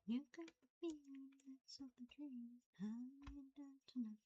You got the feeling that's of the dream. How you down tonight?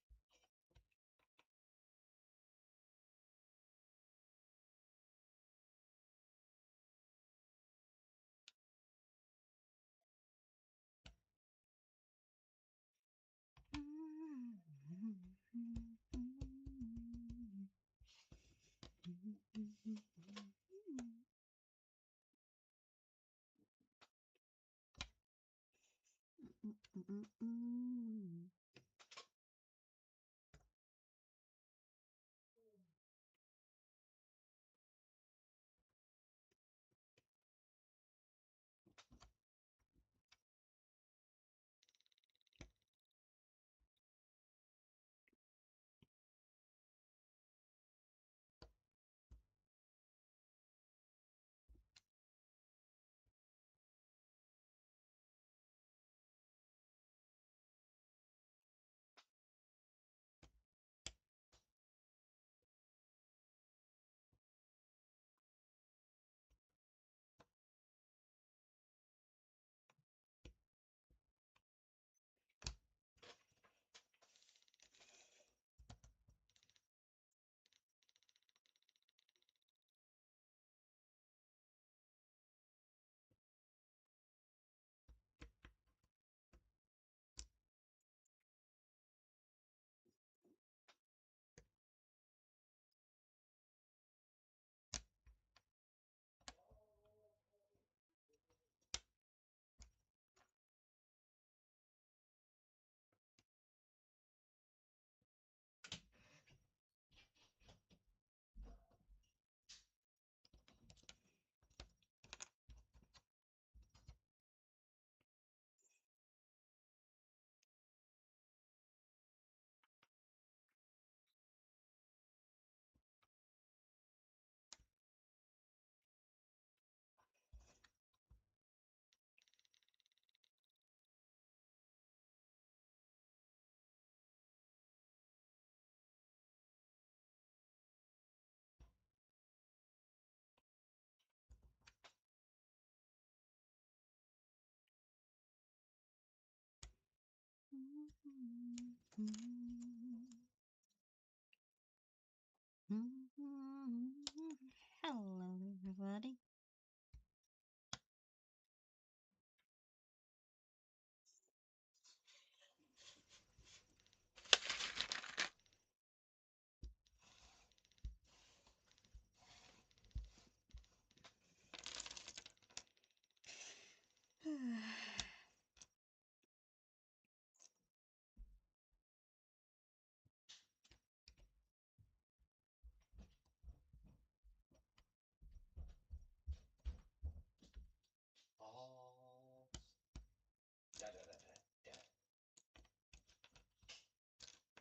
Hello, everybody.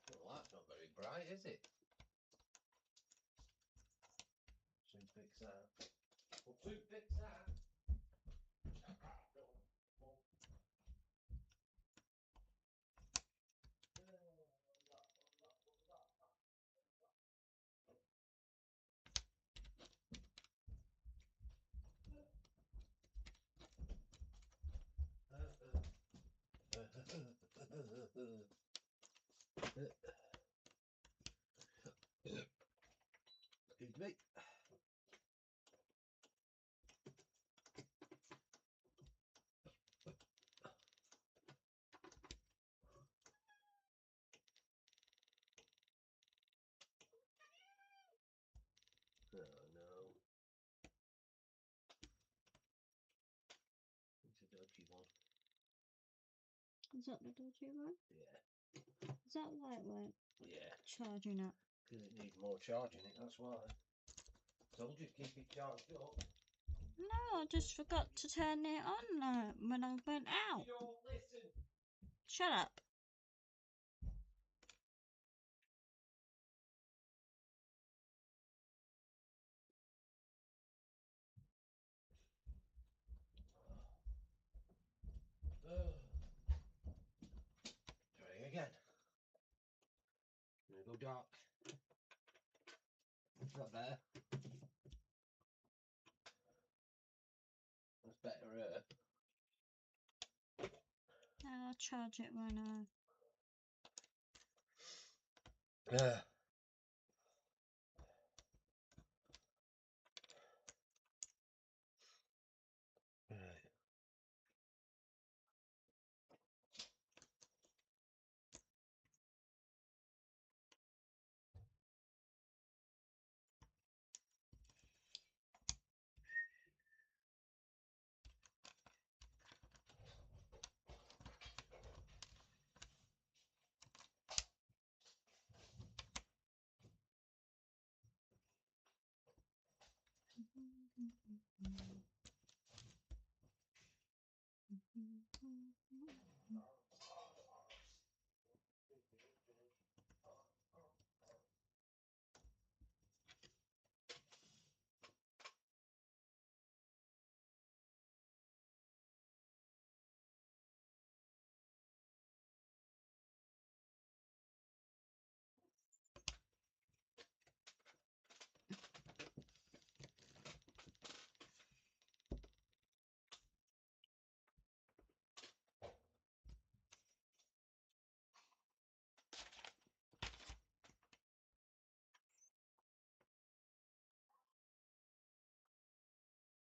Well, that's not very bright, is it? Should fix that. Well, two fix that. Excuse me. Oh no. It's a dodgy one. Is that the dodgy one? Yeah. Is that why it weren't Yeah. charging up? Because it needs more charging it, that's why. Told you keep it charged up. No, I just forgot to turn it on when I went out. You don't listen. Shut up. Try again. I'm gonna go dark. It's not there. That's better. charge it when I... Yeah. Right.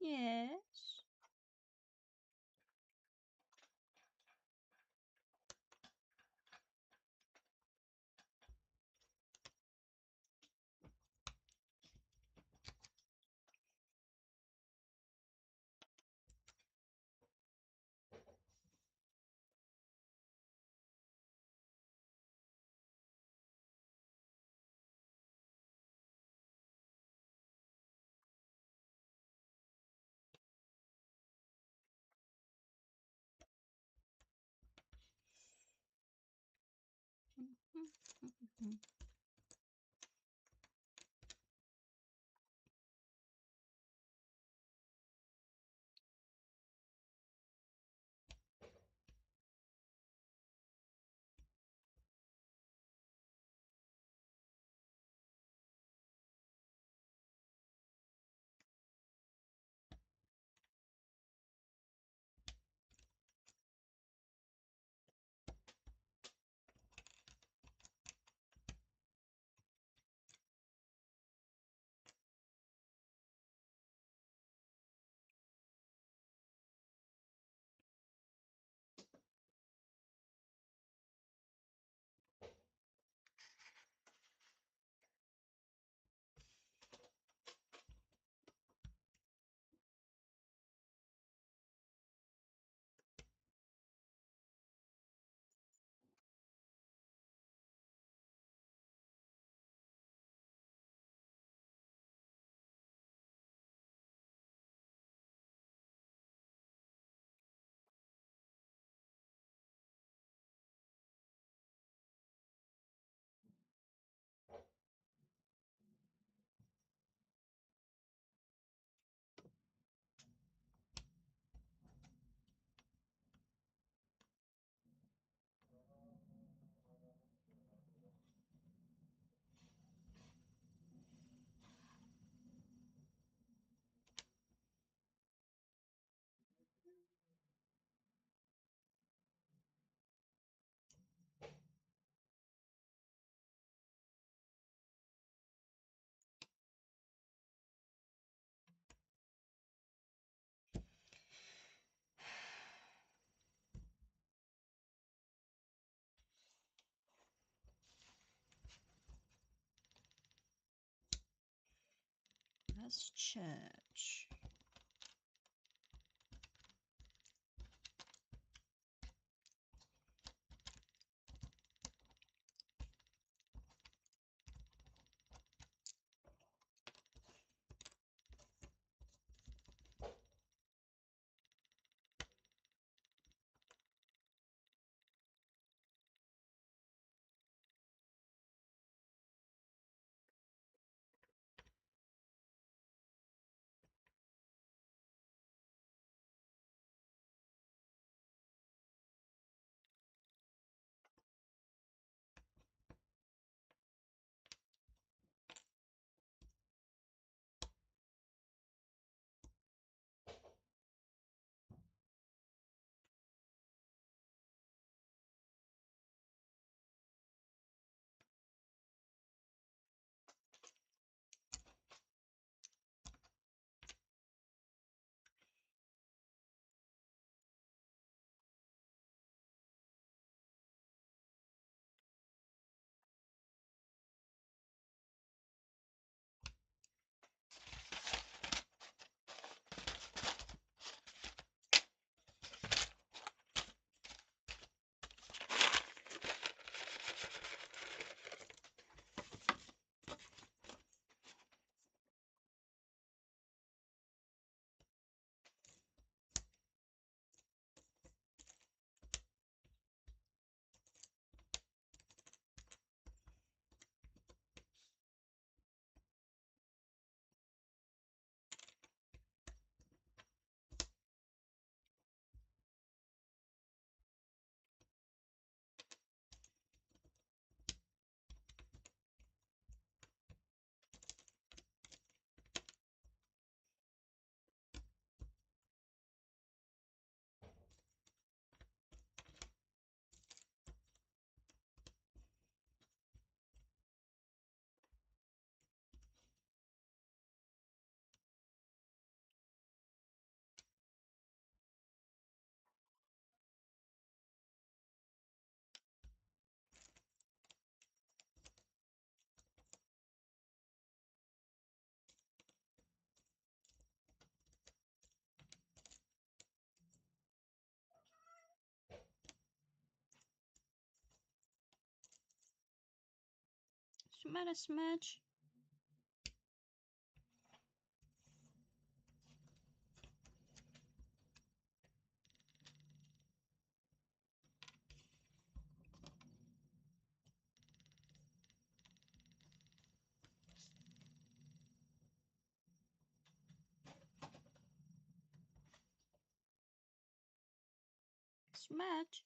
Yes. That's church. What's the matter, Smudge? Smudge?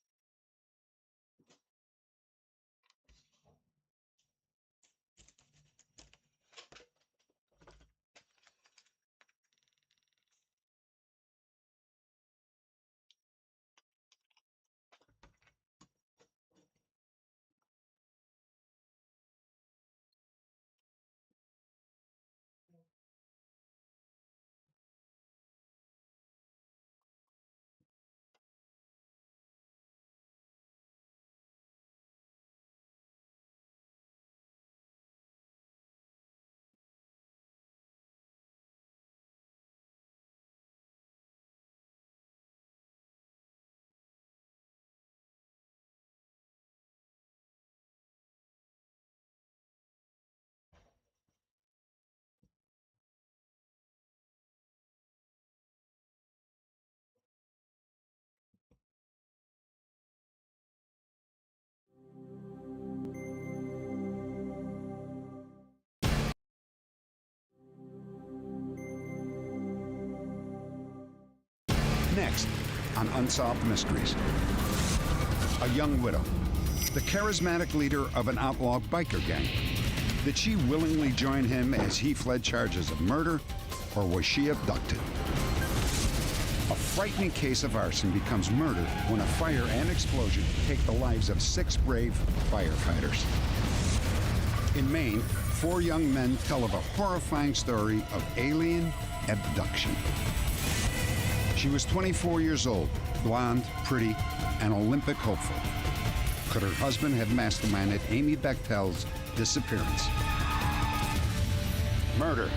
Next on Unsolved Mysteries. A young widow, the charismatic leader of an outlaw biker gang. Did she willingly join him as he fled charges of murder, or was she abducted? A frightening case of arson becomes murder when a fire and explosion take the lives of 6 brave firefighters. In Maine, 4 young men tell of a horrifying story of alien abduction. She was 24 years old, blonde, pretty, and Olympic hopeful. Could her husband have masterminded Amy Bechtel's disappearance? Murder,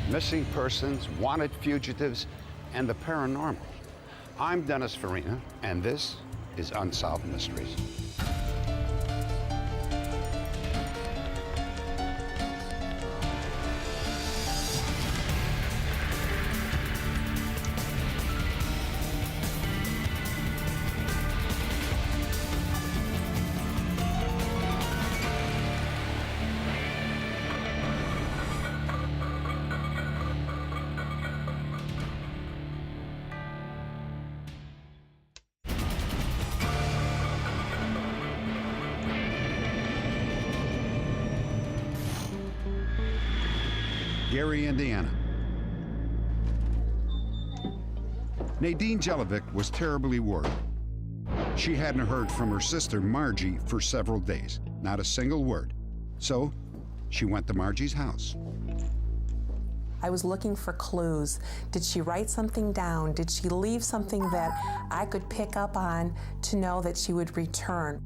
missing persons, wanted fugitives, and the paranormal. I'm Dennis Farina, and this is Unsolved Mysteries. Gary, Indiana. Nadine Jelinek was terribly worried. She hadn't heard from her sister, Margie, for several days. Not a single word. So she went to Margie's house. I was looking for clues. Did she write something down? Did she leave something that I could pick up on to know that she would return?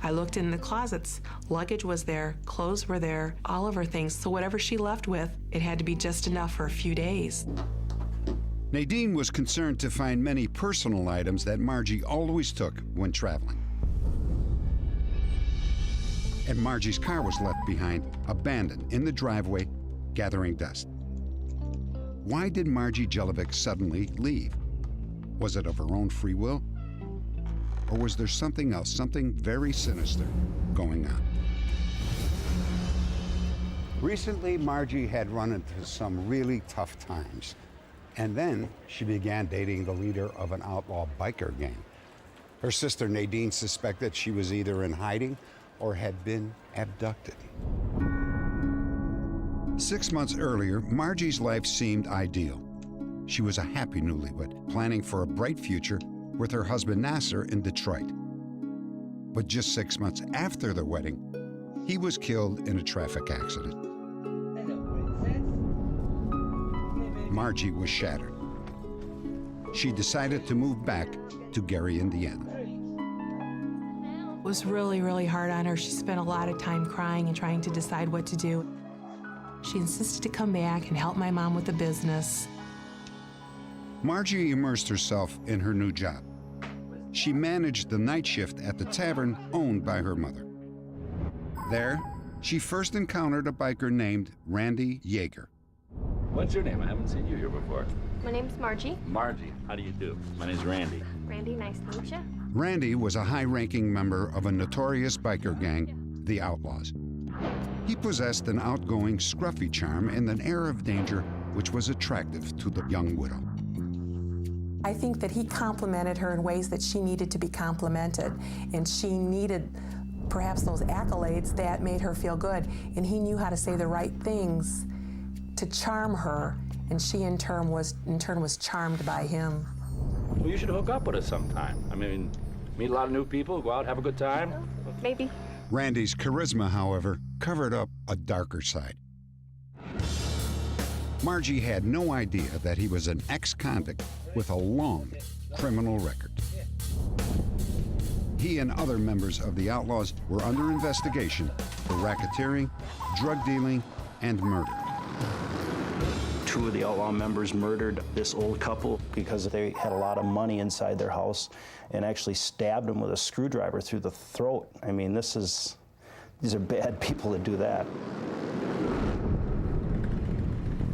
I looked in the closets. Luggage was there, clothes were there, all of her things. So whatever she left with, it had to be just enough for a few days. Nadine was concerned to find many personal items that Margie always took when traveling. And Margie's car was left behind, abandoned in the driveway, gathering dust. Why did Margie Jelinek suddenly leave? Was it of her own free will? Or was there something else, something very sinister going on? Recently, Margie had run into some really tough times. And then she began dating the leader of an outlaw biker gang. Her sister Nadine suspected she was either in hiding or had been abducted. 6 months earlier, Margie's life seemed ideal. She was a happy newlywed, planning for a bright future with her husband Nasser in Detroit. But just 6 months after their wedding, he was killed in a traffic accident. Margie was shattered. She decided to move back to Gary, Indiana. It was really, really hard on her. She spent a lot of time crying and trying to decide what to do. She insisted to come back and help my mom with the business. Margie immersed herself in her new job. She managed the night shift at the tavern owned by her mother. There, she first encountered a biker named Randy Yeager. What's your name? I haven't seen you here before. My name's Margie. Margie, how do you do? My name's Randy. Randy, nice to meet you. Randy was a high-ranking member of a notorious biker gang, the Outlaws. He possessed an outgoing, scruffy charm and an air of danger which was attractive to the young widow. I think that he complimented her in ways that she needed to be complimented, and she needed perhaps those accolades that made her feel good, and he knew how to say the right things to charm her, and she in turn was charmed by him. Well, you should hook up with us sometime. I mean, meet a lot of new people, go out, have a good time. Maybe. Randy's charisma, however, covered up a darker side. Margie had no idea that he was an ex-convict with a long criminal record. He and other members of the Outlaws were under investigation for racketeering, drug dealing, and murder. Two of the Outlaw members murdered this old couple because they had a lot of money inside their house and actually stabbed them with a screwdriver through the throat. I mean, these are bad people that do that.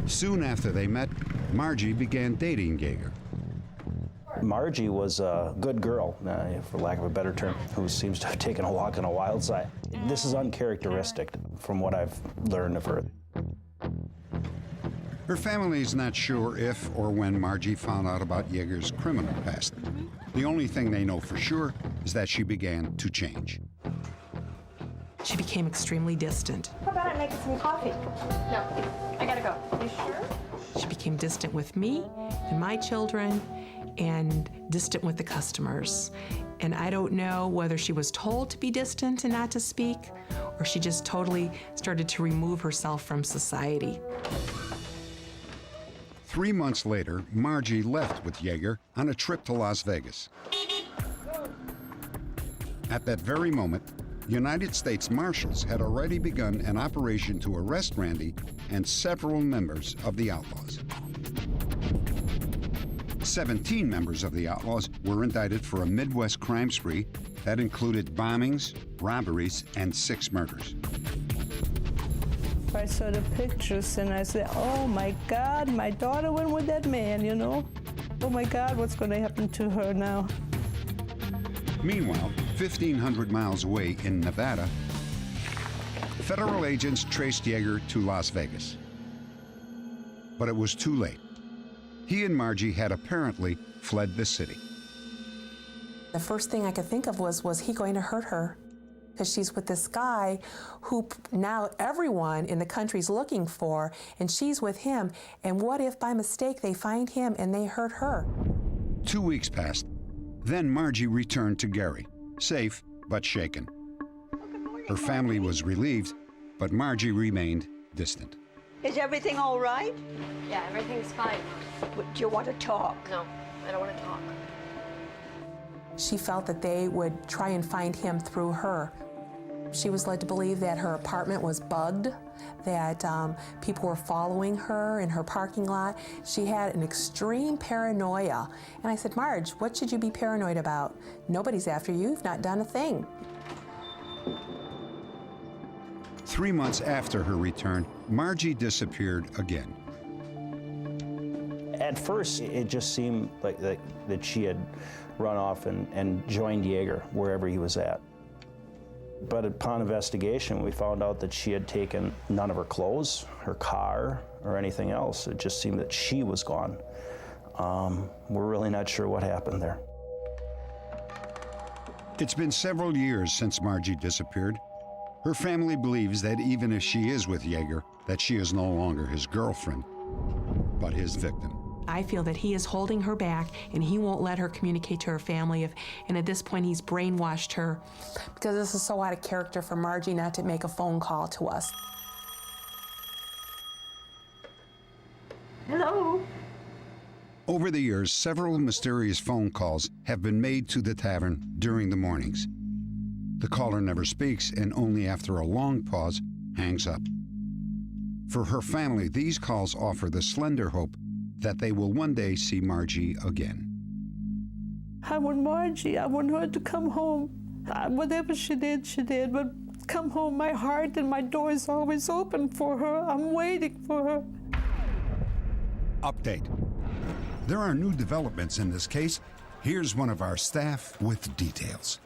Soon after they met, Margie began dating Yeager. Margie was a good girl, for lack of a better term, who seems to have taken a walk on a wild side. This is uncharacteristic from what I've learned of her. Her family is not sure if or when Margie found out about Yeager's criminal past. The only thing they know for sure is that she began to change. She became extremely distant. How about I make some coffee? No, I gotta go. You sure? She became distant with me and my children and distant with the customers. And I don't know whether she was told to be distant and not to speak, or she just totally started to remove herself from society. 3 months later, Margie left with Yeager on a trip to Las Vegas. At that very moment, United States Marshals had already begun an operation to arrest Randy and several members of the Outlaws. 17 members of the Outlaws were indicted for a Midwest crime spree that included bombings, robberies, and 6 murders. I saw the pictures and I said, oh my God, my daughter went with that man, you know? Oh my God, what's going to happen to her now? Meanwhile, 1,500 miles away in Nevada, federal agents traced Yeager to Las Vegas. But it was too late. He and Margie had apparently fled the city. The first thing I could think of was he going to hurt her? Because she's with this guy who now everyone in the country's looking for, and she's with him. And what if by mistake they find him and they hurt her? 2 weeks passed. Then Margie returned to Gary, safe but shaken. Her family was relieved, but Margie remained distant. Is everything all right? Yeah, everything's fine. Do you want to talk? No, I don't want to talk. She felt that they would try and find him through her. She was led to believe that her apartment was bugged, that people were following her in her parking lot. She had an extreme paranoia. And I said, Marge, what should you be paranoid about? Nobody's after you. You've not done a thing. 3 months after her return, Margie disappeared again. At first, it just seemed like that she had run off and joined Yeager wherever he was at. But upon investigation, we found out that she had taken none of her clothes, her car, or anything else. It just seemed that she was gone. We're really not sure what happened there. It's been several years since Margie disappeared. Her family believes that even if she is with Yeager, that she is no longer his girlfriend, but his victim. I feel that he is holding her back and he won't let her communicate to her family. And at this point, he's brainwashed her. Because this is so out of character for Margie not to make a phone call to us. Hello? Over the years, several mysterious phone calls have been made to the tavern during the mornings. The caller never speaks and only after a long pause hangs up. For her family, these calls offer the slender hope that they will one day see Margie again. I want Margie. I want her to come home. Whatever she did, but come home. My heart and my door is always open for her. I'm waiting for her. Update. There are new developments in this case. Here's one of our staff with details.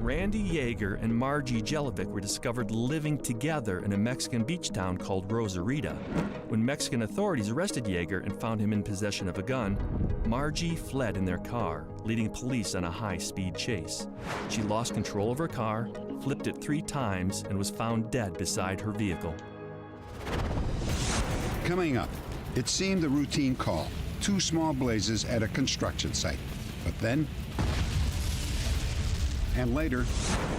Randy Yeager and Margie Jelovic were discovered living together in a Mexican beach town called Rosarita. When Mexican authorities arrested Yeager and found him in possession of a gun, Margie fled in their car, leading police on a high-speed chase. She lost control of her car, flipped it 3 times, and was found dead beside her vehicle. Coming up, it seemed a routine call. 2 small blazes at a construction site. But then, and later,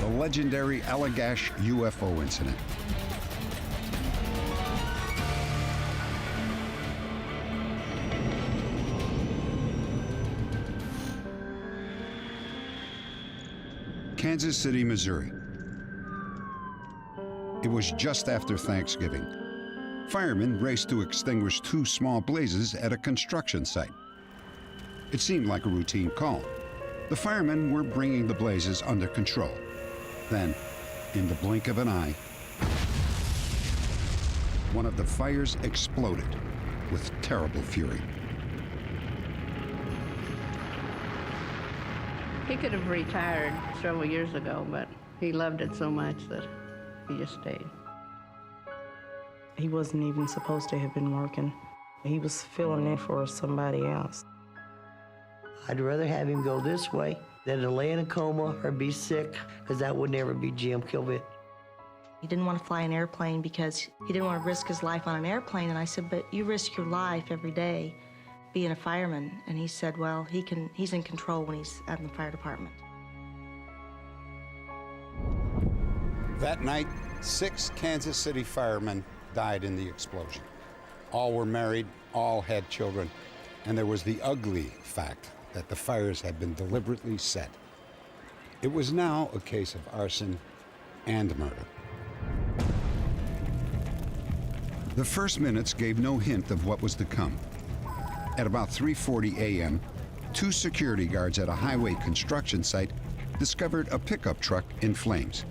the legendary Allagash UFO incident. Kansas City, Missouri. It was just after Thanksgiving. Firemen raced to extinguish 2 small blazes at a construction site. It seemed like a routine call. The firemen were bringing the blazes under control. Then, in the blink of an eye, one of the fires exploded with terrible fury. He could have retired several years ago, but he loved it so much that he just stayed. He wasn't even supposed to have been working. He was filling in for somebody else. I'd rather have him go this way than to lay in a coma or be sick, because that would never be Jim Kilvett. He didn't want to fly an airplane because he didn't want to risk his life on an airplane. And I said, but you risk your life every day being a fireman. And he said, well, he's in control when he's out in the fire department. That night, 6 Kansas City firemen died in the explosion. All were married, all had children, and there was the ugly fact that the fires had been deliberately set. It was now a case of arson and murder. The first minutes gave no hint of what was to come. At about 3:40 a.m., 2 security guards at a highway construction site discovered a pickup truck in flames.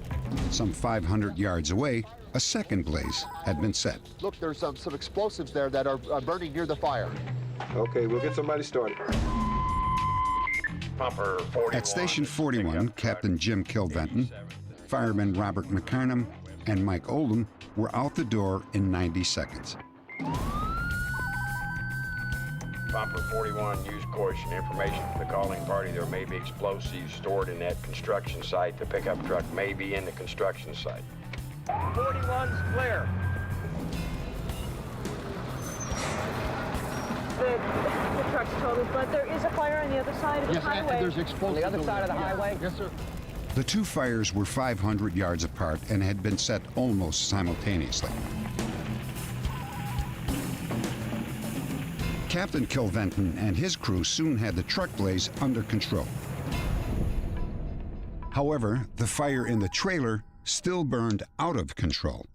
Some 500 yards away, a second blaze had been set. Look, there's some explosives there that are burning near the fire. Okay, we'll get somebody started. At Station 41, Captain Jim Kilventon, Firemen Robert McCarnum, and Mike Oldham were out the door in 90 seconds. Pomper 41, use caution. Information from the calling party. There may be explosives stored in that construction site. The pickup truck may be in the construction site. 41's clear. The truck's totaled, but there is a fire on the other side of the highway. There's explosives On the other side of the highway? Yes, sir. The 2 fires were 500 yards apart and had been set almost simultaneously. Captain Kilventon and his crew soon had the truck blaze under control. However, the fire in the trailer still burned out of control.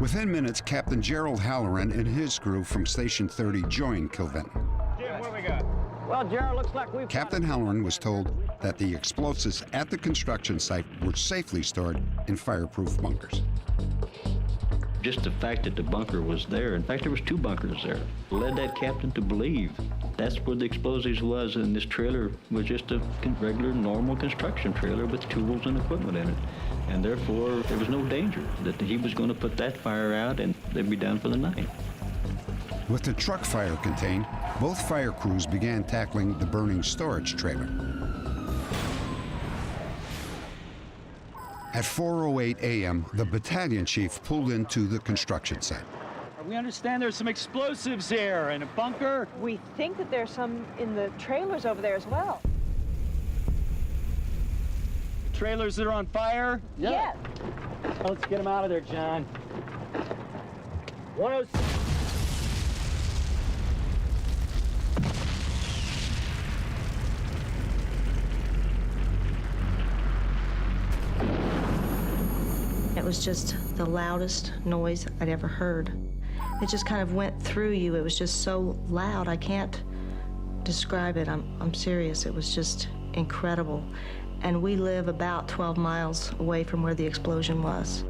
Within minutes, Captain Gerald Halloran and his crew from Station 30 joined Kilventon. Jim, what we got? Well, Gerald, looks like we've... Captain Halloran was told that the explosives at the construction site were safely stored in fireproof bunkers. Just the fact that the bunker was there, in fact, there was 2 bunkers there, led that captain to believe that's where the explosives was, and this trailer was just a regular, normal construction trailer with tools and equipment in it. And therefore, there was no danger that he was going to put that fire out and they'd be done for the night. With the truck fire contained, both fire crews began tackling the burning storage trailer. At 4:08 a.m., the battalion chief pulled into the construction site. We understand there's some explosives here in a bunker. We think that there's some in the trailers over there as well. Trailers that are on fire? Yeah. Let's get them out of there, John. 106. It was just the loudest noise I'd ever heard. It just kind of went through you. It was just so loud. I can't describe it. I'm serious. It was just incredible. And we live about 12 miles away from where the explosion was.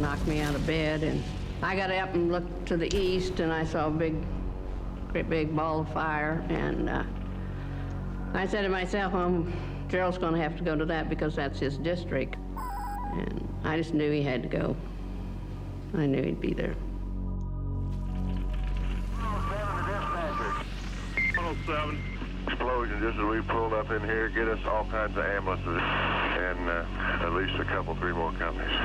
Knocked me out of bed, and I got up and looked to the east, and I saw a great big ball of fire, and I said to myself, Gerald's going to have to go to that because that's his district. And I just knew he had to go. I knew he'd be there. 107. Explosion just as we pulled up in here. Get us all kinds of ambulances and at least three more companies.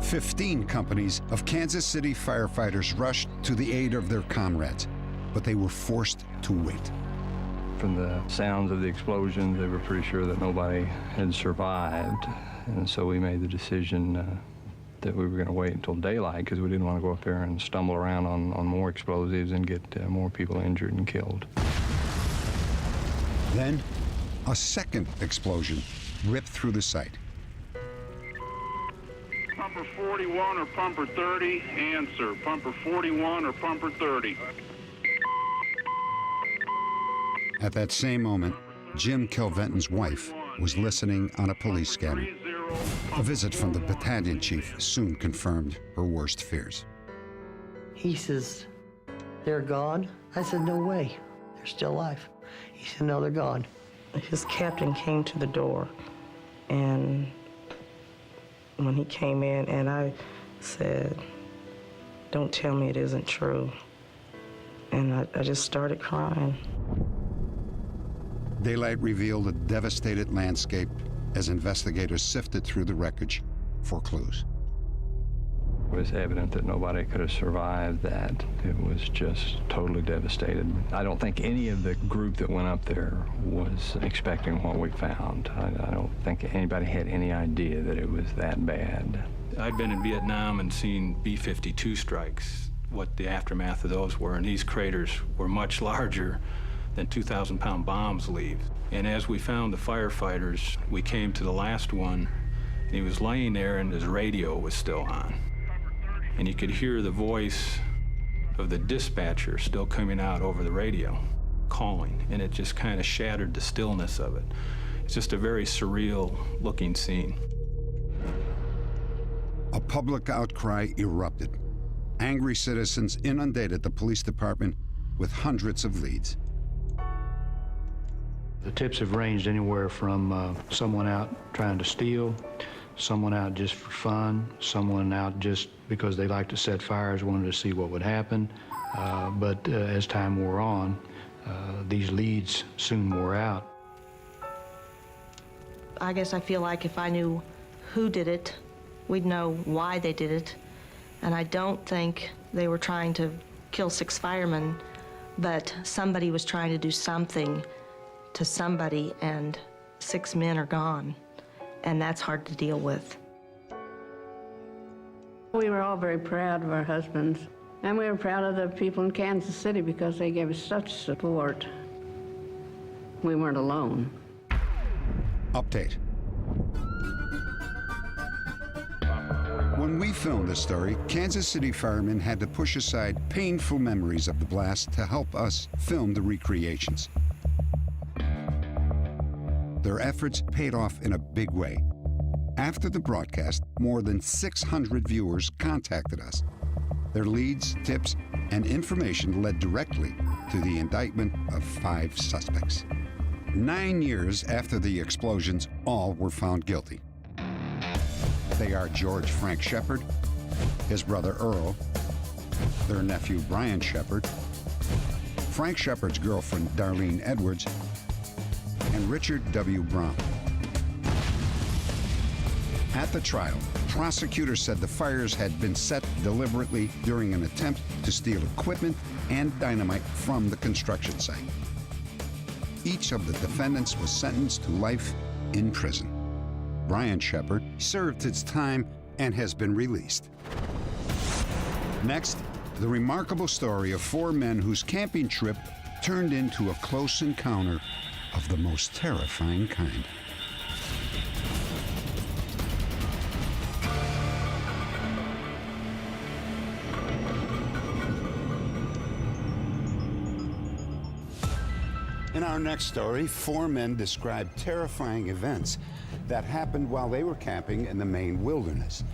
15 companies of Kansas City firefighters rushed to the aid of their comrades, but they were forced to wait. From the sounds of the explosions, they were pretty sure that nobody had survived, and so we made the decision that we were going to wait until daylight because we didn't want to go up there and stumble around on more explosives and get more people injured and killed. Then, a second explosion ripped through the site. Pumper 41 or Pumper 30, answer. Pumper 41 or Pumper 30. At that same moment, Jim Kilventon's wife was listening on a police scanner. A visit from the battalion chief soon confirmed her worst fears. He says, they're gone? I said, no way. They're still alive. He said, no, they're gone. His captain came to the door, and when he came in, and I said, don't tell me it isn't true. And I just started crying. Daylight revealed a devastated landscape as investigators sifted through the wreckage for clues. It was evident that nobody could have survived that. It was just totally devastated. I don't think any of the group that went up there was expecting what we found. I don't think anybody had any idea that it was that bad. I'd been in Vietnam and seen B-52 strikes, what the aftermath of those were, and these craters were much larger than 2,000-pound bombs leave. And as we found the firefighters, we came to the last one, and he was laying there and his radio was still on. And you could hear the voice of the dispatcher still coming out over the radio, calling, and it just kind of shattered the stillness of it. It's just a very surreal looking scene. A public outcry erupted. Angry citizens inundated the police department with hundreds of leads. The tips have ranged anywhere from someone out trying to steal, someone out just for fun, someone out just because they like to set fires, wanted to see what would happen. But as time wore on, these leads soon wore out. I guess I feel like if I knew who did it, we'd know why they did it. And I don't think they were trying to kill 6 firemen, but somebody was trying to do something to somebody, and 6 men are gone, and that's hard to deal with. We were all very proud of our husbands, and we were proud of the people in Kansas City because they gave us such support. We weren't alone. Update. When we filmed this story, Kansas City firemen had to push aside painful memories of the blast to help us film the recreations. Their efforts paid off in a big way. After the broadcast, more than 600 viewers contacted us. Their leads, tips, and information led directly to the indictment of 5 suspects. 9 years after the explosions, all were found guilty. They are George Frank Shepard, his brother Earl, their nephew Brian Shepard, Frank Shepard's girlfriend Darlene Edwards, and Richard W. Brown. At the trial, prosecutors said the fires had been set deliberately during an attempt to steal equipment and dynamite from the construction site. Each of the defendants was sentenced to life in prison. Brian Shepard served his time and has been released. Next, the remarkable story of 4 men whose camping trip turned into a close encounter of the most terrifying kind. In our next story, 4 men describe terrifying events that happened while they were camping in the Maine wilderness.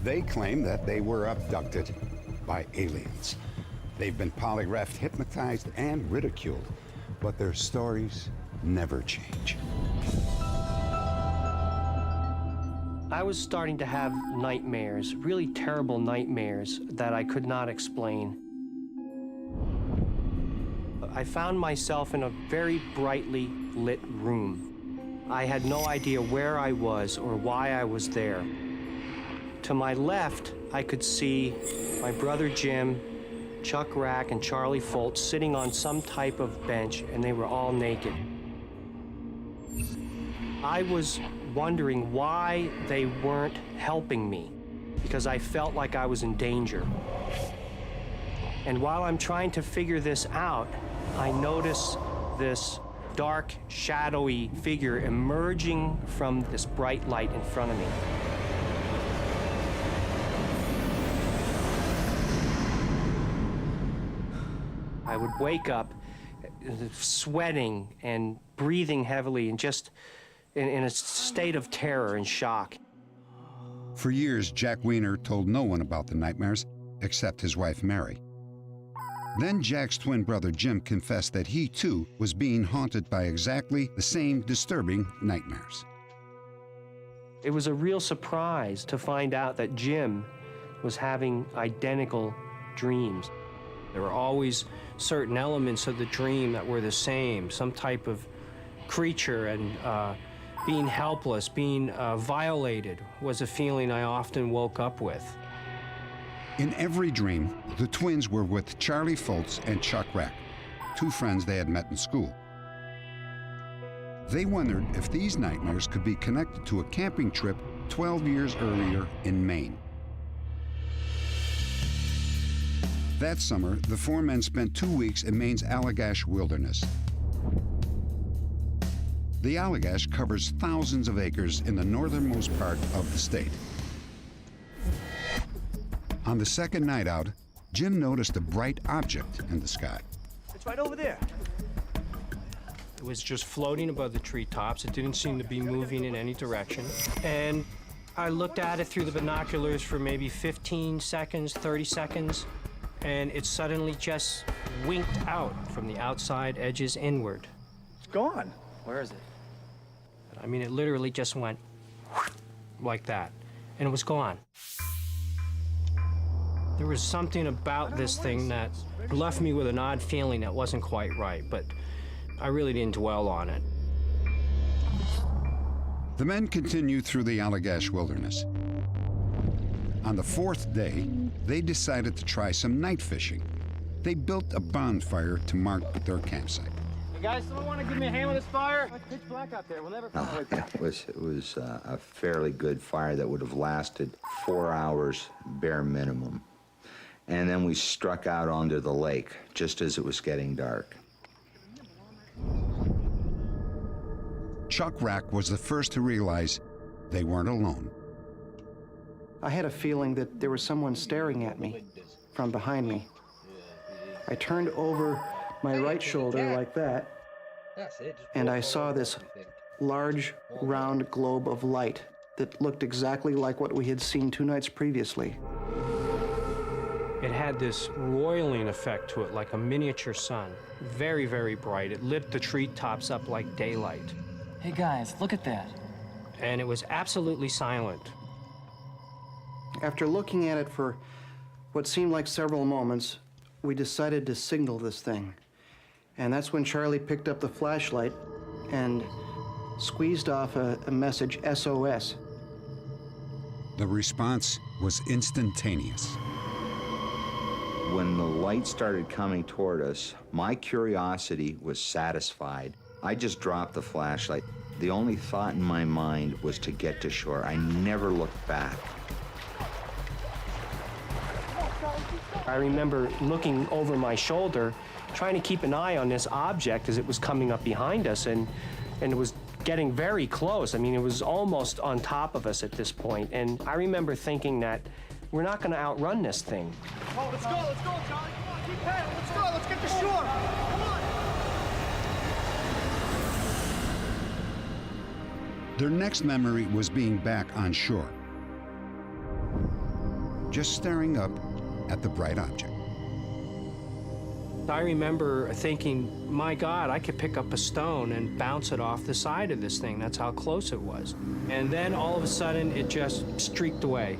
They claim that they were abducted by aliens. They've been polygraphed, hypnotized, and ridiculed, but their stories never change. I was starting to have nightmares, really terrible nightmares that I could not explain. I found myself in a very brightly lit room. I had no idea where I was or why I was there. To my left, I could see my brother Jim, Chuck Rack, and Charlie Foltz sitting on some type of bench, and they were all naked. I was wondering why they weren't helping me, because I felt like I was in danger. And while I'm trying to figure this out, I notice this dark, shadowy figure emerging from this bright light in front of me. I would wake up sweating and breathing heavily and just in a state of terror and shock. For years, Jack Weiner told no one about the nightmares except his wife, Mary. Then Jack's twin brother, Jim, confessed that he, too, was being haunted by exactly the same disturbing nightmares. It was a real surprise to find out that Jim was having identical dreams. There were always certain elements of the dream that were the same, some type of creature, and being helpless, being violated was a feeling I often woke up with. In every dream, the twins were with Charlie Foltz and Chuck Rack, 2 friends they had met in school. They wondered if these nightmares could be connected to a camping trip 12 years earlier in Maine. That summer, the 4 men spent 2 weeks in Maine's Allagash Wilderness. The Allagash covers thousands of acres in the northernmost part of the state. On the second night out, Jim noticed a bright object in the sky. It's right over there. It was just floating above the treetops. It didn't seem to be moving in any direction. And I looked at it through the binoculars for maybe 15 seconds, 30 seconds, and it suddenly just winked out from the outside edges inward. It's gone. Where is it? I mean, it literally just went like that, and it was gone. There was something about this thing that left me with an odd feeling that wasn't quite right, but I really didn't dwell on it. The men continued through the Allagash Wilderness. On the 4th day, they decided to try some night fishing. They built a bonfire to mark their campsite. You guys, someone want to give me a hand with this fire? It's pitch black out there. We'll never find it. It was a fairly good fire that would have lasted 4 hours bare minimum. And then we struck out onto the lake just as it was getting dark. Chuck Rack was the first to realize they weren't alone. I had a feeling that there was someone staring at me from behind me. I turned over my right shoulder like that, and I saw this large, round globe of light that looked exactly like what we had seen 2 nights previously. It had this roiling effect to it, like a miniature sun. Very, very bright. It lit the treetops up like daylight. Hey guys, look at that. And it was absolutely silent. After looking at it for what seemed like several moments, we decided to signal this thing. And that's when Charlie picked up the flashlight and squeezed off a message, SOS. The response was instantaneous. When the light started coming toward us, my curiosity was satisfied. I just dropped the flashlight. The only thought in my mind was to get to shore. I never looked back. I remember looking over my shoulder, trying to keep an eye on this object as it was coming up behind us, and it was getting very close. I mean, it was almost on top of us at this point. And I remember thinking that we're not going to outrun this thing. Oh, let's go, Charlie. Come on, keep paddling. Let's go, let's get to shore. Come on. Their next memory was being back on shore, just staring up at the bright object. I remember thinking, my God, I could pick up a stone and bounce it off the side of this thing. That's how close it was. And then all of a sudden, it just streaked away.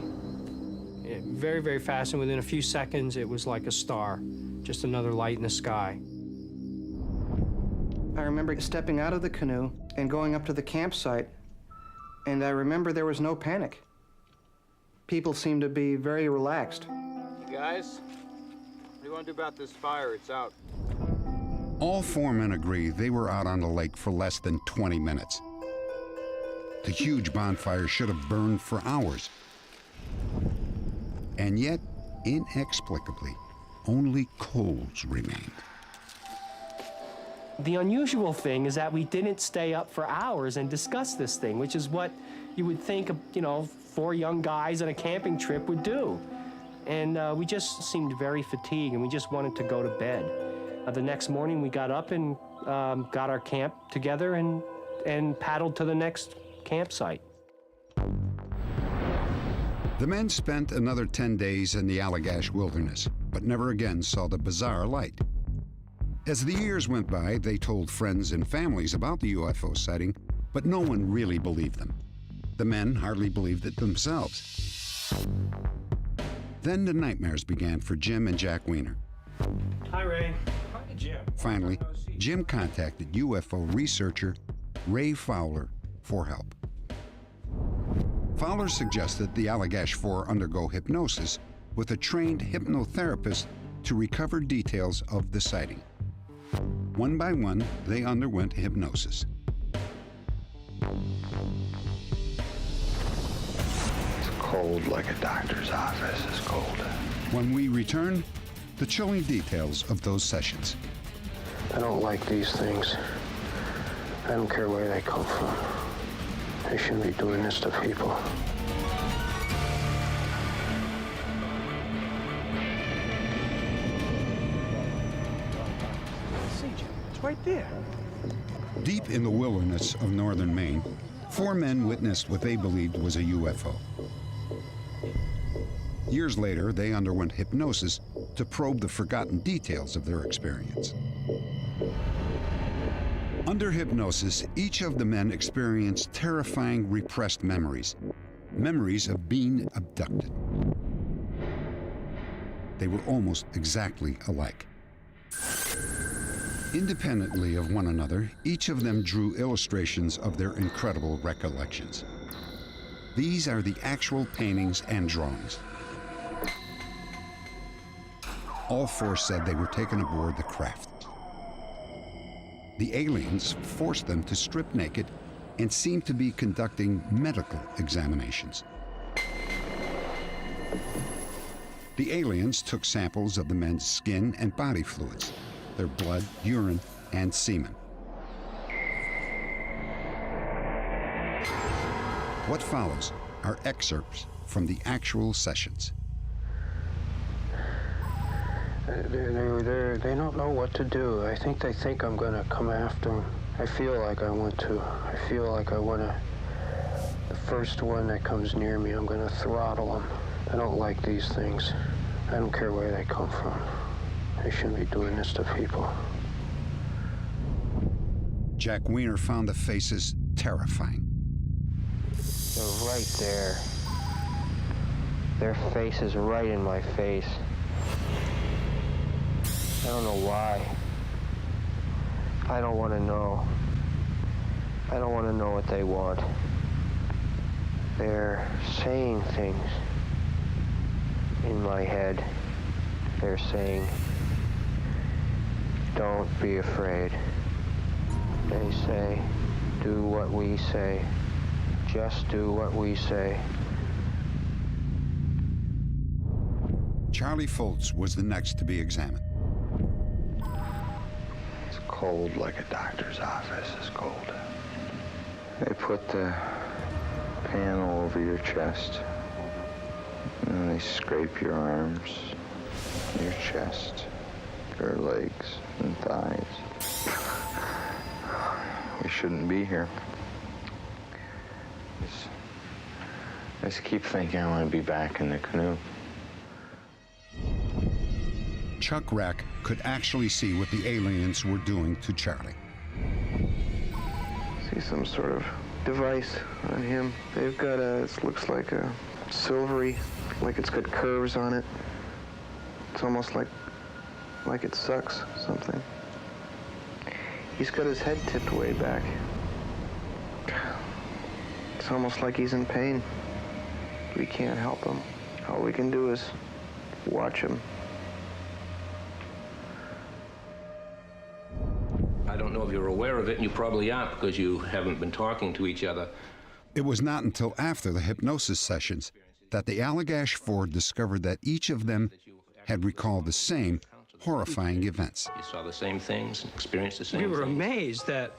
Very, very fast, and within a few seconds, it was like a star, just another light in the sky. I remember stepping out of the canoe and going up to the campsite, and I remember there was no panic. People seemed to be very relaxed. You guys, what do you want to do about this fire? It's out. All four men agree they were out on the lake for less than 20 minutes. The huge bonfire should have burned for hours. And yet, inexplicably, only coals remained. The unusual thing is that we didn't stay up for hours and discuss this thing, which is what you would think, four young guys on a camping trip would do. And we just seemed very fatigued, and we just wanted to go to bed. The next morning, we got up and got our camp together and paddled to the next campsite. The men spent another 10 days in the Allagash wilderness, but never again saw the bizarre light. As the years went by, they told friends and families about the UFO sighting, but no one really believed them. The men hardly believed it themselves. Then the nightmares began for Jim and Jack Weiner. Hi, Ray. Hi, Jim. Finally, Jim contacted UFO researcher Ray Fowler for help. Fowler suggested the Allagash Four undergo hypnosis with a trained hypnotherapist to recover details of the sighting. One by one, they underwent hypnosis. It's cold like a doctor's office is cold. When we return, the chilling details of those sessions. I don't like these things. I don't care where they come from. They shouldn't be doing this to people. See, Jim, it's right there. Deep in the wilderness of northern Maine, four men witnessed what they believed was a UFO. Years later, they underwent hypnosis to probe the forgotten details of their experience. Under hypnosis, each of the men experienced terrifying repressed memories, memories of being abducted. They were almost exactly alike. Independently of one another, each of them drew illustrations of their incredible recollections. These are the actual paintings and drawings. All four said they were taken aboard the craft. The aliens forced them to strip naked and seemed to be conducting medical examinations. The aliens took samples of the men's skin and body fluids, their blood, urine, and semen. What follows are excerpts from the actual sessions. They don't know what to do. I think I'm gonna come after them. I feel like I want to. I feel like I wanna. The first one that comes near me, I'm gonna throttle them. I don't like these things. I don't care where they come from. They shouldn't be doing this to people. Jack Weiner found the faces terrifying. They're right there. Their face is right in my face. I don't know why. I don't want to know. I don't want to know what they want. They're saying things in my head. They're saying, don't be afraid. They say, do what we say. Just do what we say. Charlie Foltz was the next to be examined. It's cold like a doctor's office is cold. They put the panel over your chest, and then they scrape your arms, your chest, your legs and thighs. We shouldn't be here. just keep thinking I want to be back in the canoe. Chuck Rack could actually see what the aliens were doing to Charlie. See some sort of device on him. They've got it looks like a silvery, like it's got curves on it. It's almost like it sucks something. He's got his head tipped way back. It's almost like he's in pain. We can't help him. All we can do is watch him. I don't know if you're aware of it, and you probably aren't because you haven't been talking to each other. It was not until after the hypnosis sessions that the Allagash Four discovered that each of them had recalled the same horrifying events. You saw the same things and experienced the same things. We were amazed that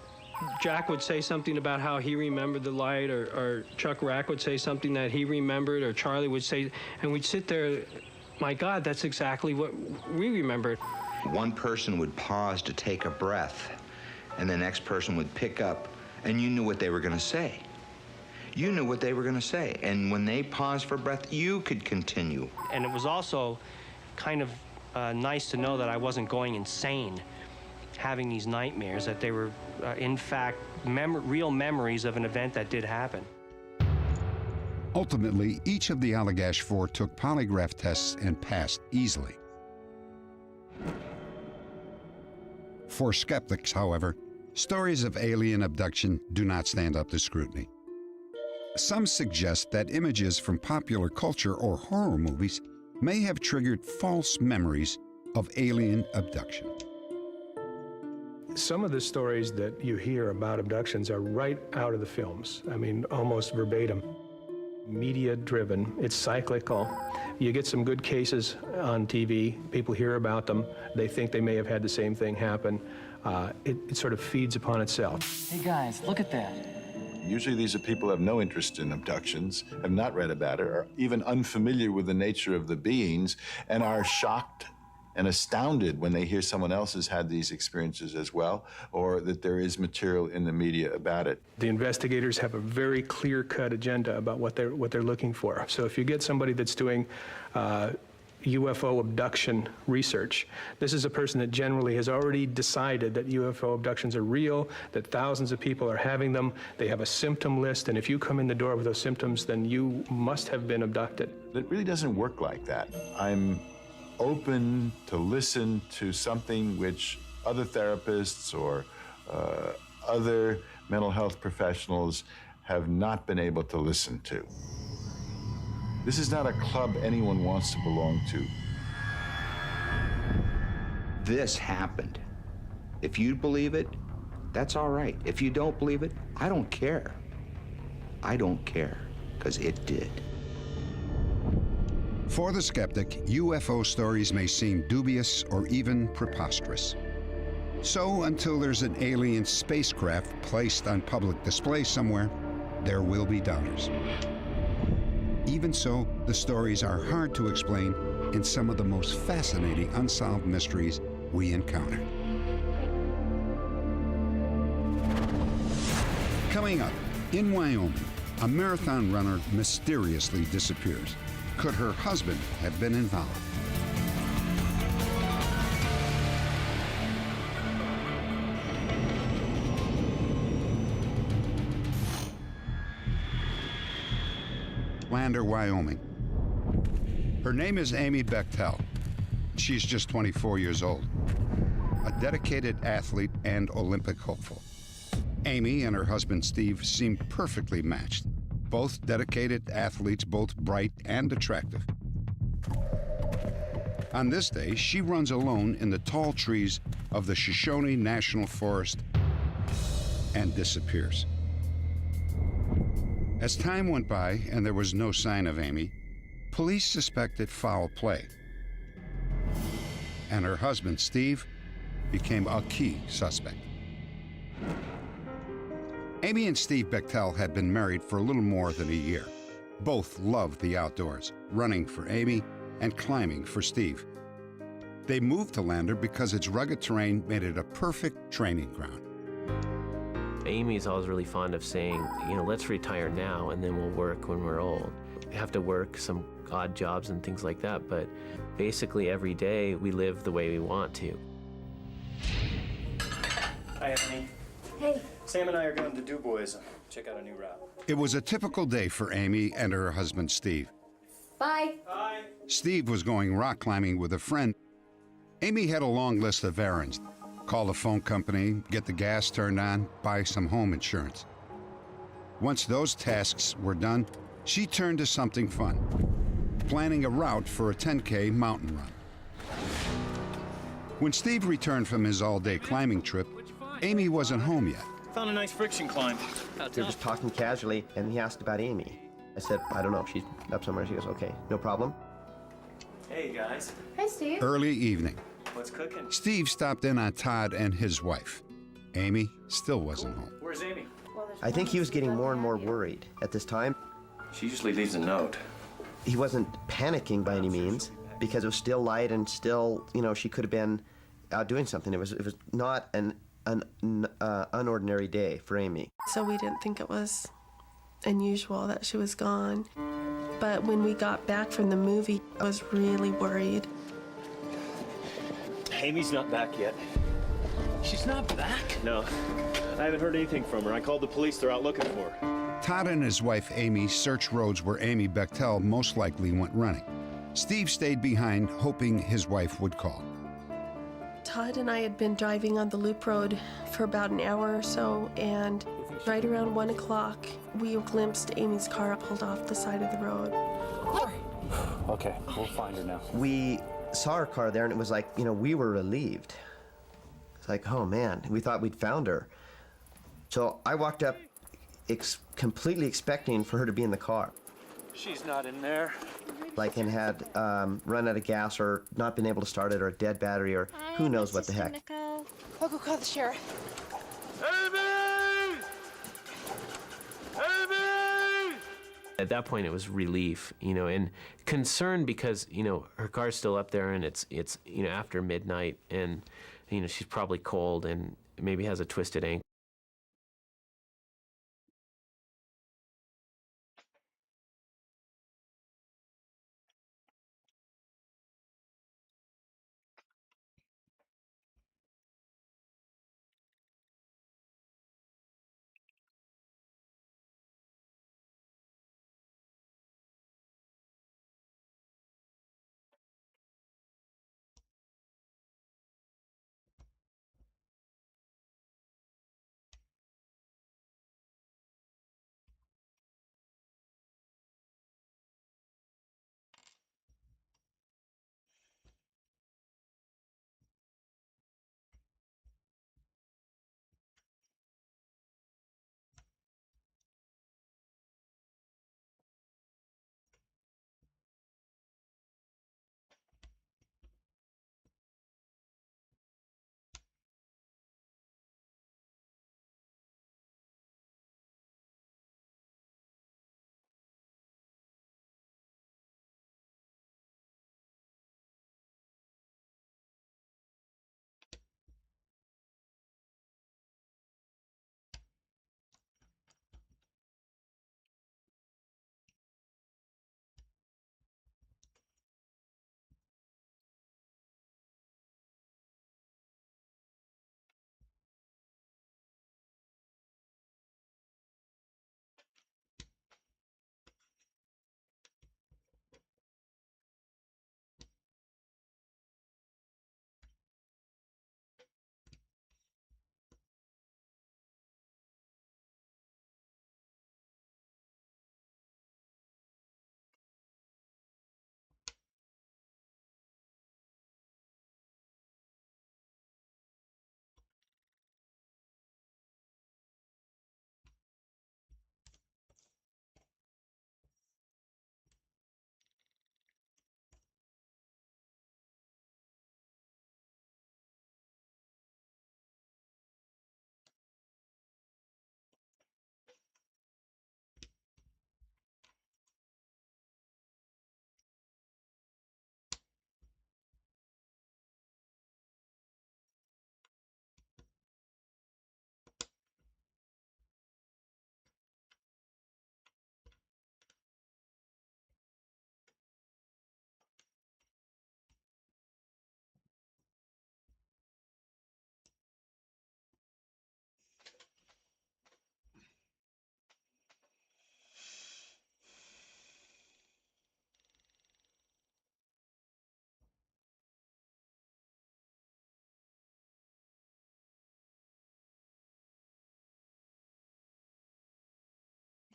Jack would say something about how he remembered the light, or Chuck Rack would say something that he remembered, or Charlie would say, and we'd sit there, my God, that's exactly what we remembered. One person would pause to take a breath, and the next person would pick up, and you knew what they were going to say. You knew what they were going to say, and when they paused for breath, you could continue. And it was also kind of nice to know that I wasn't going insane having these nightmares, that they were, in fact, real memories of an event that did happen. Ultimately, each of the Allagash Four took polygraph tests and passed easily. For skeptics, however, stories of alien abduction do not stand up to scrutiny. Some suggest that images from popular culture or horror movies may have triggered false memories of alien abduction. Some of the stories that you hear about abductions are right out of the films. I mean, almost verbatim. Media-driven, it's cyclical. You get some good cases on TV, people hear about them, they think they may have had the same thing happen. It sort of feeds upon itself. Hey guys, look at that. Usually these are people who have no interest in abductions, have not read about it, are even unfamiliar with the nature of the beings, and are shocked and astounded when they hear someone else has had these experiences as well, or that there is material in the media about it. The investigators have a very clear-cut agenda about what they're looking for. So if you get somebody that's doing UFO abduction research, this is a person that generally has already decided that UFO abductions are real, that thousands of people are having them. They have a symptom list, and if you come in the door with those symptoms, then you must have been abducted. It really doesn't work like that. I'm open to listen to something which other therapists or other mental health professionals have not been able to listen to. This is not a club anyone wants to belong to. This happened. If you believe it, that's all right. If you don't believe it, I don't care. I don't care, because it did. For the skeptic, UFO stories may seem dubious or even preposterous. So until there's an alien spacecraft placed on public display somewhere, there will be doubters. Even so, the stories are hard to explain in some of the most fascinating unsolved mysteries we encounter. Coming up, in Wyoming, a marathon runner mysteriously disappears. Could her husband have been involved? Lander, Wyoming. Her name is Amy Bechtel. She's just 24 years old, a dedicated athlete and Olympic hopeful. Amy and her husband Steve seem perfectly matched. Both dedicated athletes, both bright and attractive. On this day, she runs alone in the tall trees of the Shoshone National Forest and disappears. As time went by and there was no sign of Amy, police suspected foul play. And her husband, Steve, became a key suspect. Amy and Steve Bechtel had been married for a little more than a year. Both loved the outdoors, running for Amy and climbing for Steve. They moved to Lander because its rugged terrain made it a perfect training ground. Amy's always really fond of saying, let's retire now and then we'll work when we're old. have to work some odd jobs and things like that, but basically every day we live the way we want to. Hi, Anthony. Hey. Sam and I are going to Du Bois. Check out a new route. It was a typical day for Amy and her husband, Steve. Bye. Bye. Steve was going rock climbing with a friend. Amy had a long list of errands. Call the phone company, get the gas turned on, buy some home insurance. Once those tasks were done, she turned to something fun, planning a route for a 10K mountain run. When Steve returned from his all-day climbing trip, Amy wasn't home yet. Found a nice friction climb. We were just talking casually, and he asked about Amy. I said, I don't know, she's up somewhere. She goes, okay, no problem. Hey, guys. Hi, Steve. Early evening. What's cooking? Steve stopped in on Todd and his wife. Amy still wasn't home. Where's Amy? I think he was getting more and more worried at this time. She usually leaves a note. He wasn't panicking by any means, because it was still light and still, you know, she could have been out doing something. It was not an unordinary day for Amy. So we didn't think it was unusual that she was gone. But when we got back from the movie, I was really worried. Amy's not back yet. She's not back? No. I haven't heard anything from her. I called the police. They're out looking for her. Todd and his wife Amy searched roads where Amy Bechtel most likely went running. Steve stayed behind, hoping his wife would call. Todd and I had been driving on the loop road for about an hour or so, and right around 1 o'clock, we glimpsed Amy's car pulled off the side of the road. Okay, we'll find her now. We saw her car there, and it was like, you know, we were relieved. It's like, oh man, we thought we'd found her. So I walked up completely expecting for her to be in the car. She's not in there. Like, and had run out of gas or not been able to start it, or a dead battery, or who knows what the heck. I'll go call the sheriff. Amy! Amy! At that point, it was relief, you know, and concern because, you know, her car's still up there and it's you know, after midnight, and, you know, she's probably cold and maybe has a twisted ankle.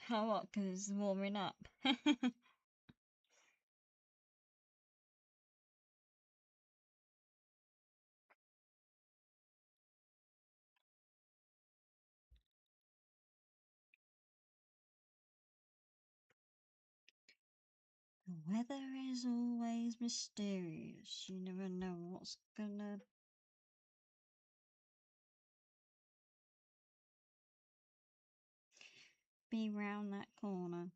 How what? Because it's warming up. The weather is always mysterious. You never know what's gonna be round that corner.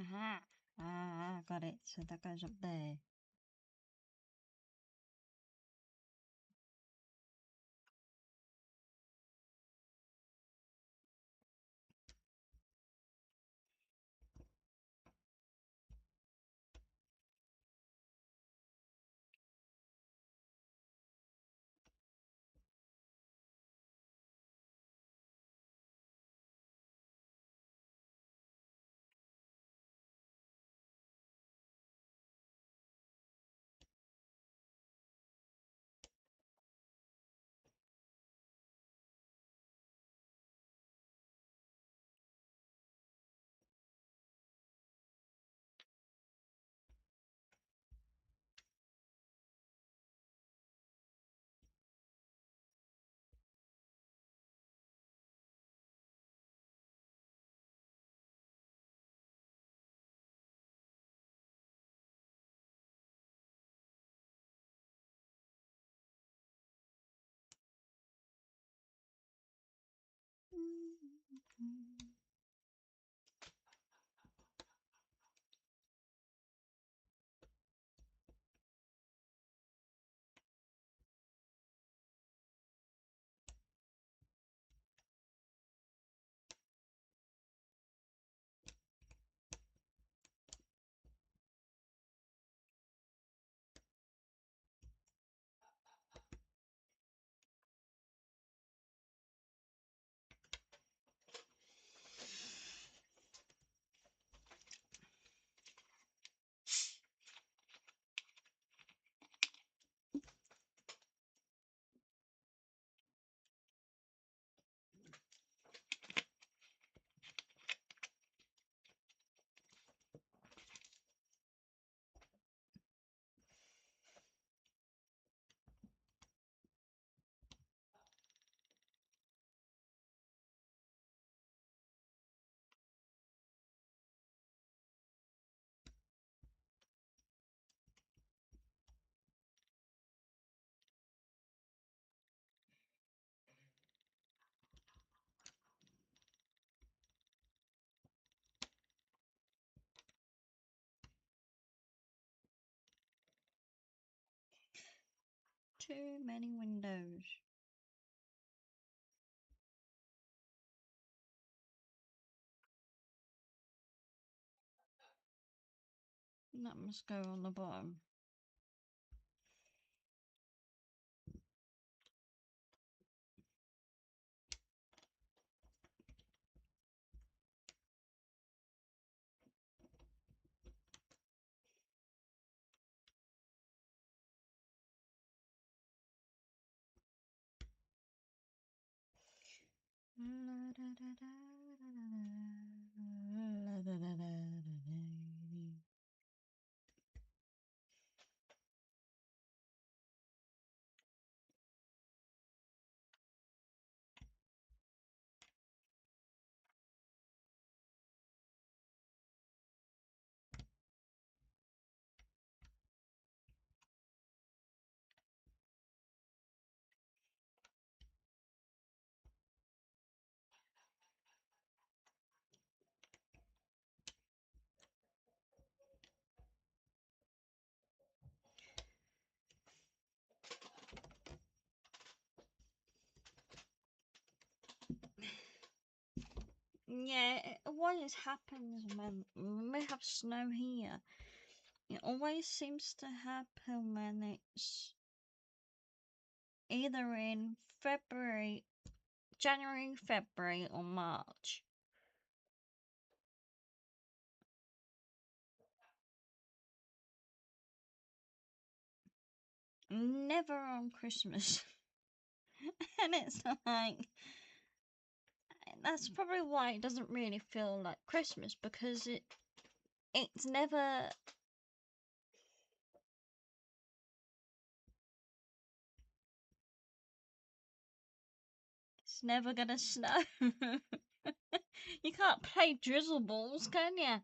Aha. Ah, got it. So that goes up there. Too many windows. That must go on the bottom. Yeah, it always happens when we have snow here. It always seems to happen when it's either in February, January, February, or March. Never on Christmas. And it's like, that's probably why it doesn't really feel like Christmas, because it's never it's never gonna snow. You can't play drizzle balls, can you?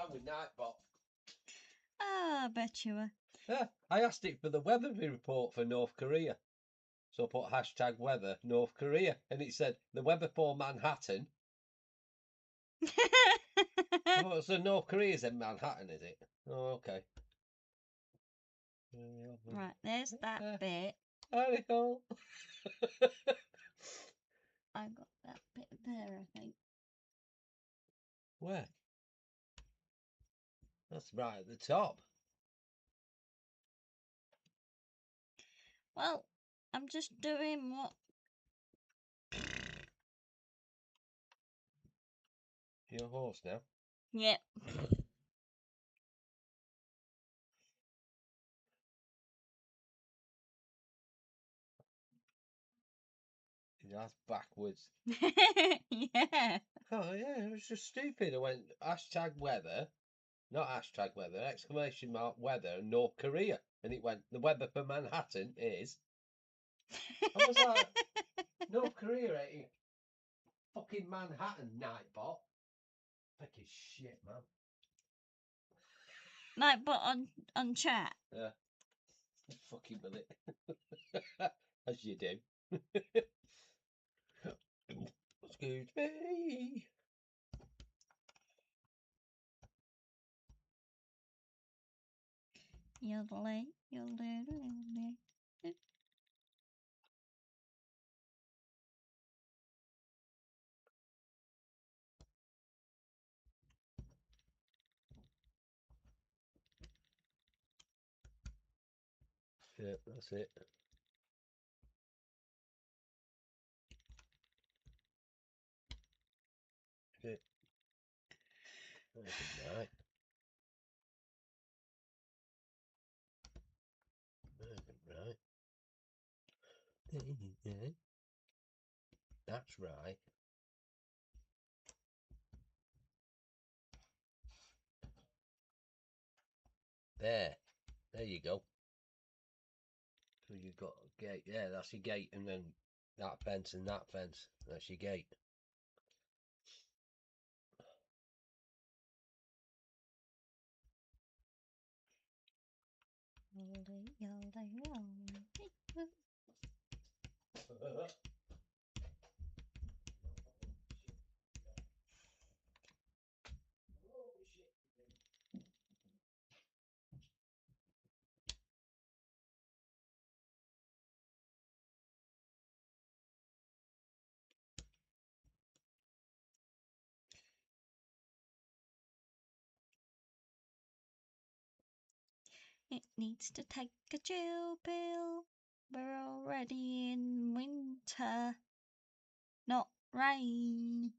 around with Nightbot. Ah, I bet you were. Yeah, I asked it for the weather report for North Korea. So I put hashtag weather North Korea, and it said the weather for Manhattan. Oh, so North Korea's in Manhattan, is it? Oh, okay. Right, there's that bit. Article. I got that bit there, I think. Where? That's right at the top. Well, I'm just doing what. Your horse now. Yep. That's backwards. Yeah. Oh yeah, it was just stupid. I went hashtag weather, not hashtag weather, exclamation mark weather, North Korea. And it went, the weather for Manhattan is. I was like, North Korea ain't fucking Manhattan, Nightbot. Fucking shit, man. Nightbot on chat. Yeah. Fucking with it. As you do. Excuse me. Yodeling, yodeling. Yeah, that's it. That's it. That's right. Right. That's right. There you go. So you've got a gate. Yeah, that's your gate, and then that fence and that fence. That's your gate. It needs to take a chill pill. We're already in winter, not rain.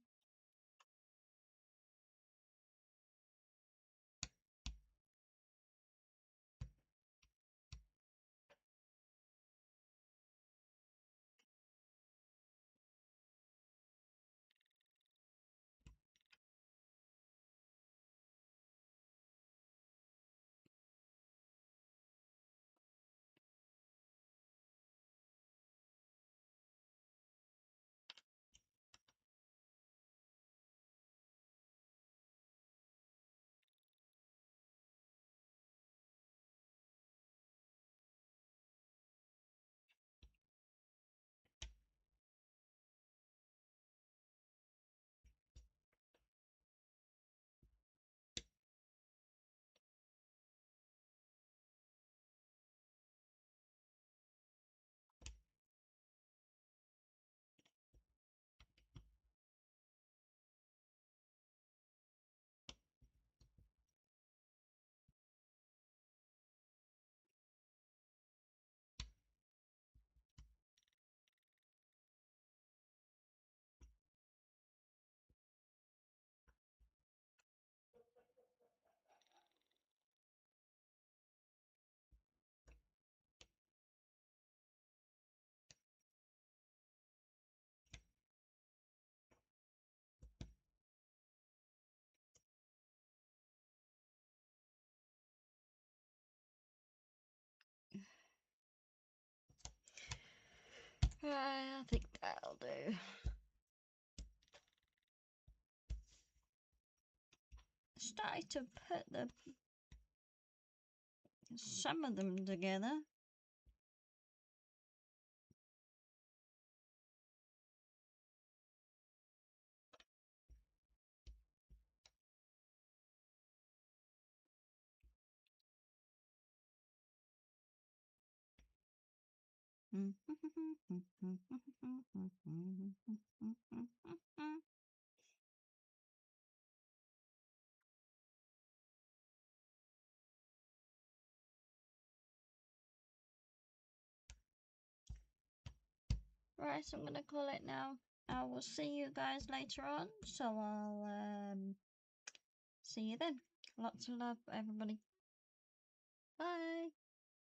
I think that'll do. started to put some of them together. Right, so I'm gonna call it now. I will see you guys later on, so I'll see you then. Lots of love, everybody. Bye.